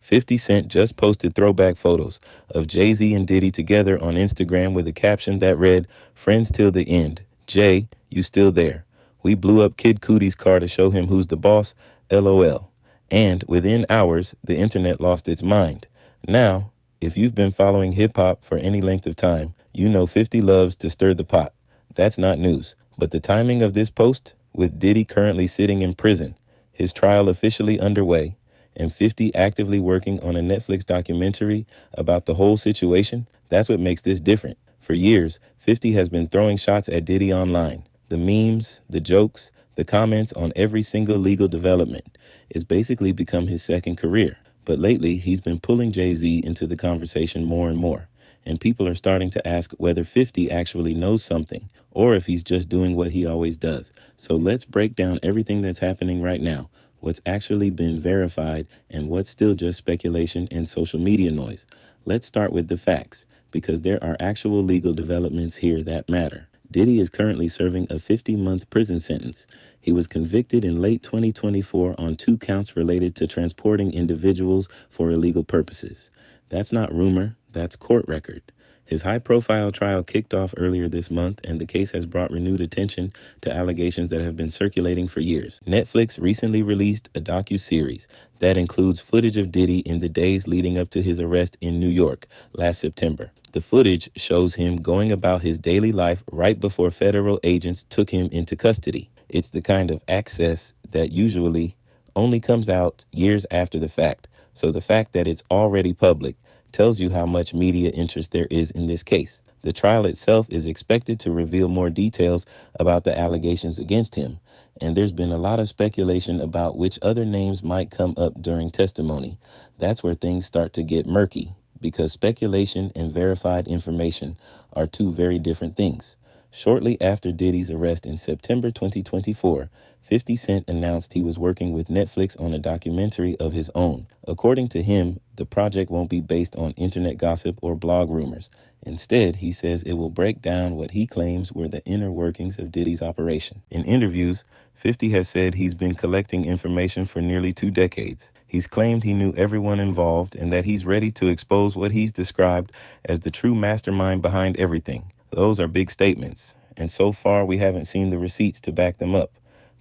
50 Cent just posted throwback photos of Jay-Z and Diddy together on Instagram with a caption that read, "Friends till the end. Jay, you still there? We blew up Kid Cootie's car to show him who's the boss. LOL." And within hours, the internet lost its mind. Now, if you've been following hip-hop for any length of time, you know 50 loves to stir the pot. That's not news. But the timing of this post, with Diddy currently sitting in prison, his trial officially underway, and 50 actively working on a Netflix documentary about the whole situation, that's what makes this different. For years, 50 has been throwing shots at Diddy online. The memes, the jokes, the comments on every single legal development. It's basically become his second career. But lately, he's been pulling Jay-Z into the conversation more and more. And people are starting to ask whether 50 actually knows something, or if he's just doing what he always does. So let's break down everything that's happening right now, what's actually been verified, and what's still just speculation and social media noise. Let's start with the facts, because there are actual legal developments here that matter. Diddy is currently serving a 50-month prison sentence. He was convicted in late 2024 on 2 counts related to transporting individuals for illegal purposes. That's not rumor, that's court record. His high-profile trial kicked off earlier this month, and the case has brought renewed attention to allegations that have been circulating for years. Netflix recently released a docu-series that includes footage of Diddy in the days leading up to his arrest in New York last September. The footage shows him going about his daily life right before federal agents took him into custody. It's the kind of access that usually only comes out years after the fact. So the fact that it's already public tells you how much media interest there is in this case. The trial itself is expected to reveal more details about the allegations against him, and there's been a lot of speculation about which other names might come up during testimony. That's where things start to get murky, because speculation and verified information are 2 very different things. Shortly after Diddy's arrest in September 2024, 50 Cent announced he was working with Netflix on a documentary of his own. According to him, the project won't be based on internet gossip or blog rumors. Instead, he says it will break down what he claims were the inner workings of Diddy's operation. In interviews, 50 has said he's been collecting information for nearly 2 decades. He's claimed he knew everyone involved and that he's ready to expose what he's described as the true mastermind behind everything. Those are big statements, and so far we haven't seen the receipts to back them up.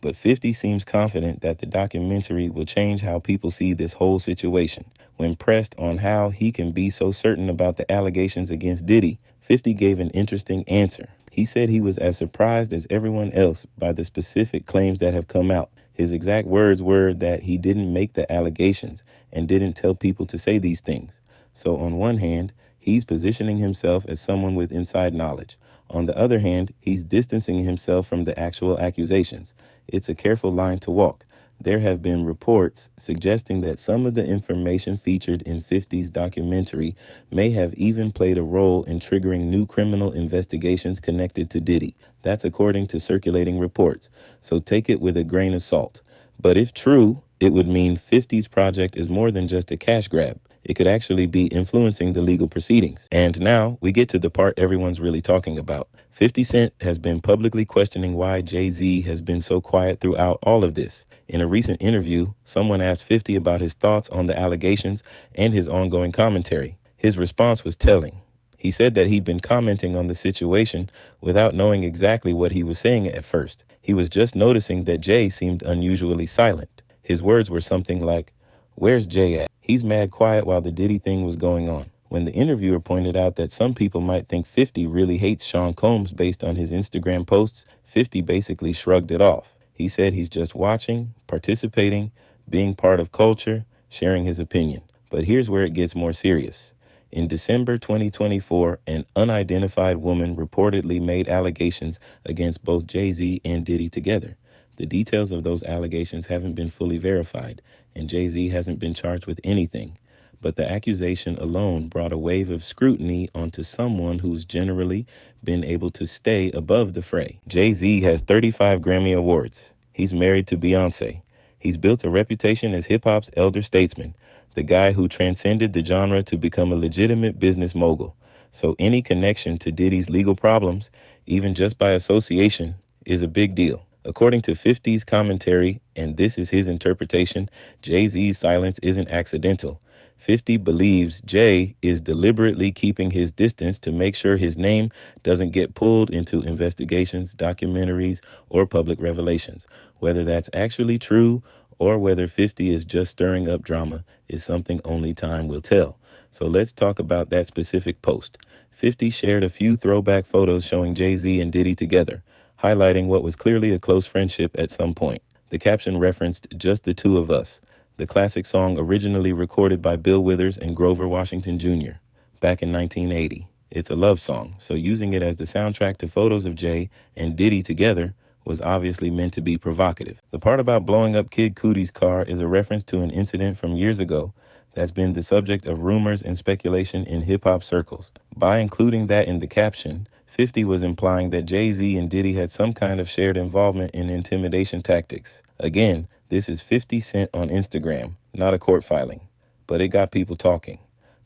But 50 seems confident that the documentary will change how people see this whole situation. When pressed on how he can be so certain about the allegations against Diddy, 50 gave an interesting answer. He said he was as surprised as everyone else by the specific claims that have come out. His exact words were that he didn't make the allegations and didn't tell people to say these things. So on one hand, he's positioning himself as someone with inside knowledge. On the other hand, he's distancing himself from the actual accusations. It's a careful line to walk. There have been reports suggesting that some of the information featured in 50's documentary may have even played a role in triggering new criminal investigations connected to Diddy. That's according to circulating reports, so take it with a grain of salt. But if true, it would mean 50's project is more than just a cash grab. It could actually be influencing the legal proceedings. And now we get to the part everyone's really talking about. 50 Cent has been publicly questioning why Jay-Z has been so quiet throughout all of this. In a recent interview, someone asked 50 about his thoughts on the allegations and his ongoing commentary. His response was telling. He said that he'd been commenting on the situation without knowing exactly what he was saying at first. He was just noticing that Jay seemed unusually silent. His words were something like, "Where's Jay at? He's mad quiet while the Diddy thing was going on." When the interviewer pointed out that some people might think 50 really hates Sean Combs based on his Instagram posts, 50 basically shrugged it off. He said he's just watching, participating, being part of culture, sharing his opinion. But here's where it gets more serious. In December 2024, an unidentified woman reportedly made allegations against both Jay-Z and Diddy together. The details of those allegations haven't been fully verified, and Jay-Z hasn't been charged with anything. But the accusation alone brought a wave of scrutiny onto someone who's generally been able to stay above the fray. Jay-Z has 35 Grammy Awards. He's married to Beyonce. He's built a reputation as hip-hop's elder statesman, the guy who transcended the genre to become a legitimate business mogul. So any connection to Diddy's legal problems, even just by association, is a big deal. According to 50's commentary, and this is his interpretation, Jay-Z's silence isn't accidental. 50 believes Jay is deliberately keeping his distance to make sure his name doesn't get pulled into investigations, documentaries, or public revelations. Whether that's actually true or whether 50 is just stirring up drama is something only time will tell. So let's talk about that specific post. 50 shared a few throwback photos showing Jay-Z and Diddy together, highlighting what was clearly a close friendship at some point. The caption referenced "Just the Two of Us," the classic song originally recorded by Bill Withers and Grover Washington Jr. back in 1980. It's a love song, so using it as the soundtrack to photos of Jay and Diddy together was obviously meant to be provocative. The part about blowing up Kid Cudi's car is a reference to an incident from years ago that's been the subject of rumors and speculation in hip-hop circles. By including that in the caption, 50 was implying that Jay-Z and Diddy had some kind of shared involvement in intimidation tactics. Again, this is 50 Cent on Instagram, not a court filing. But it got people talking.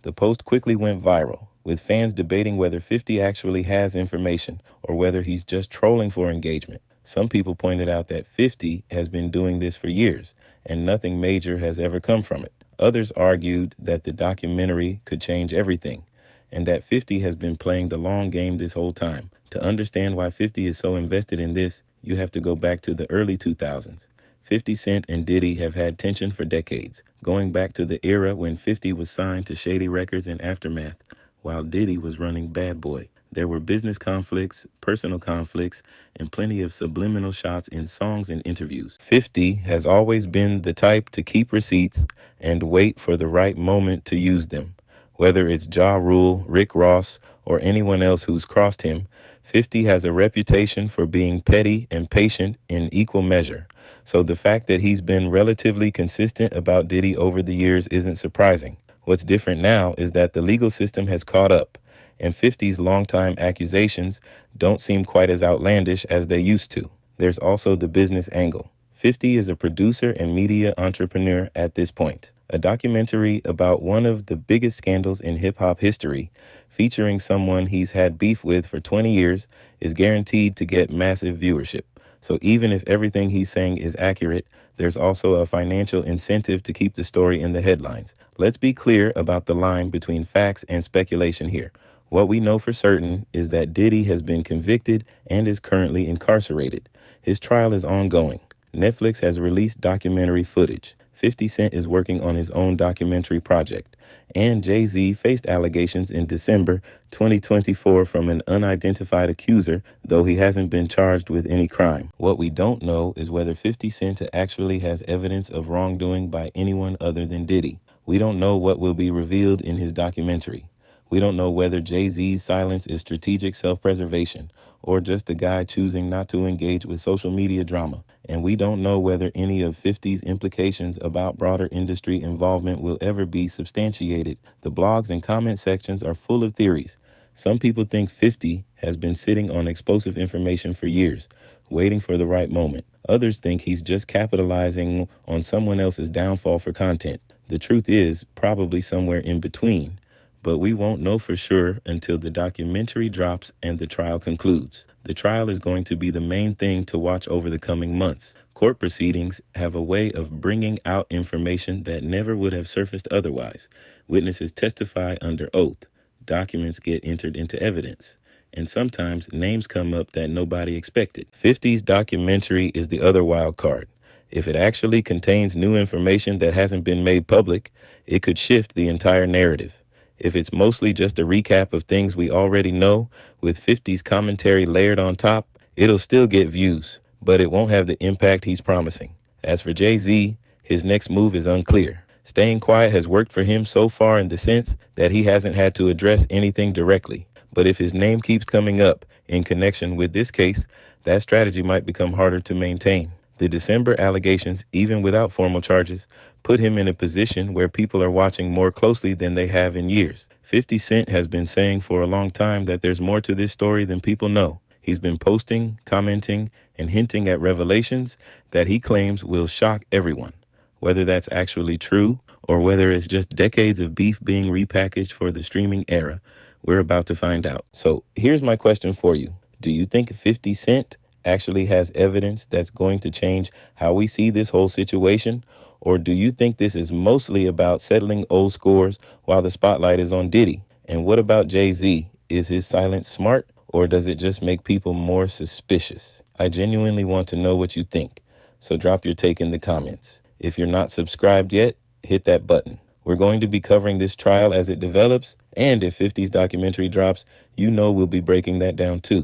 The post quickly went viral, with fans debating whether 50 actually has information or whether he's just trolling for engagement. Some people pointed out that 50 has been doing this for years, and nothing major has ever come from it. Others argued that the documentary could change everything, and that 50 has been playing the long game this whole time. To understand why 50 is so invested in this, you have to go back to the early 2000s. 50 Cent and Diddy have had tension for decades, going back to the era when 50 was signed to Shady Records and Aftermath, while Diddy was running Bad Boy. There were business conflicts, personal conflicts, and plenty of subliminal shots in songs and interviews. 50 has always been the type to keep receipts and wait for the right moment to use them. Whether it's Ja Rule, Rick Ross, or anyone else who's crossed him, 50 has a reputation for being petty and patient in equal measure. So the fact that he's been relatively consistent about Diddy over the years isn't surprising. What's different now is that the legal system has caught up, and 50's longtime accusations don't seem quite as outlandish as they used to. There's also the business angle. 50 is a producer and media entrepreneur at this point. A documentary about one of the biggest scandals in hip-hop history, featuring someone he's had beef with for 20 years, is guaranteed to get massive viewership. So even if everything he's saying is accurate, there's also a financial incentive to keep the story in the headlines. Let's be clear about the line between facts and speculation here. What we know for certain is that Diddy has been convicted and is currently incarcerated. His trial is ongoing. Netflix has released documentary footage. 50 Cent is working on his own documentary project. And Jay-Z faced allegations in December 2024 from an unidentified accuser, though he hasn't been charged with any crime. What we don't know is whether 50 Cent actually has evidence of wrongdoing by anyone other than Diddy. We don't know what will be revealed in his documentary. We don't know whether Jay-Z's silence is strategic self-preservation or just a guy choosing not to engage with social media drama. And we don't know whether any of 50's implications about broader industry involvement will ever be substantiated. The blogs and comment sections are full of theories. Some people think 50 has been sitting on explosive information for years, waiting for the right moment. Others think he's just capitalizing on someone else's downfall for content. The truth is probably somewhere in between. But we won't know for sure until the documentary drops and the trial concludes. The trial is going to be the main thing to watch over the coming months. Court proceedings have a way of bringing out information that never would have surfaced otherwise. Witnesses testify under oath. Documents get entered into evidence. And sometimes names come up that nobody expected. 50's documentary is the other wild card. If it actually contains new information that hasn't been made public, it could shift the entire narrative. If it's mostly just a recap of things we already know, with 50's commentary layered on top, it'll still get views, but it won't have the impact he's promising. As for Jay-Z, his next move is unclear. Staying quiet has worked for him so far in the sense that he hasn't had to address anything directly. But if his name keeps coming up in connection with this case, that strategy might become harder to maintain. The December allegations, even without formal charges, put him in a position where people are watching more closely than they have in years. 50 Cent has been saying for a long time that there's more to this story than people know. He's been posting, commenting, and hinting at revelations that he claims will shock everyone. Whether that's actually true or whether it's just decades of beef being repackaged for the streaming era, we're about to find out. So here's my question for you. Do you think 50 Cent actually has evidence that's going to change how we see this whole situation? Or do you think this is mostly about settling old scores while the spotlight is on Diddy? And what about Jay-Z? Is his silence smart, or does it just make people more suspicious? I genuinely want to know what you think, so drop your take in the comments. If you're not subscribed yet, hit that button. We're going to be covering this trial as it develops, and if 50's documentary drops, you know we'll be breaking that down too.